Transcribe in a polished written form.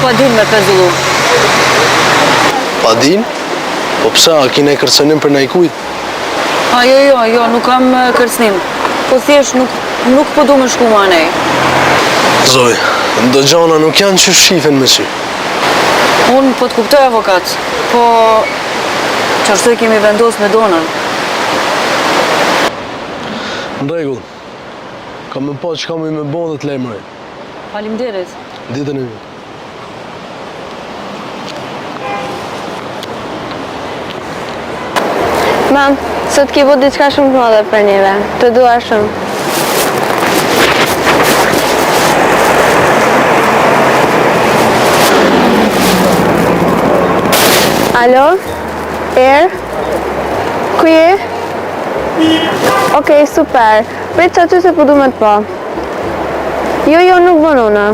Pa din me pezullu. Pa din? Po psa, a kine kërcenim për najkujt? Jo, nuk kam kërcnim. Po thjesht nuk po du me shku ma nej. Zoj, do gjana nuk janë që shifen me sy. Unë po të kuptoj avokat, po qashtu e kemi vendos me donën. Në regull, kam me pa që kam i me bo dhe të lemrej. Faleminderit. Ditën e një. Mam, sot ki bu diçka shumë të madhe për njëve. Të dua shumë. Alo? Ku je? Okej, super. Prit që aty se po du me të po. Jo, nuk vonona.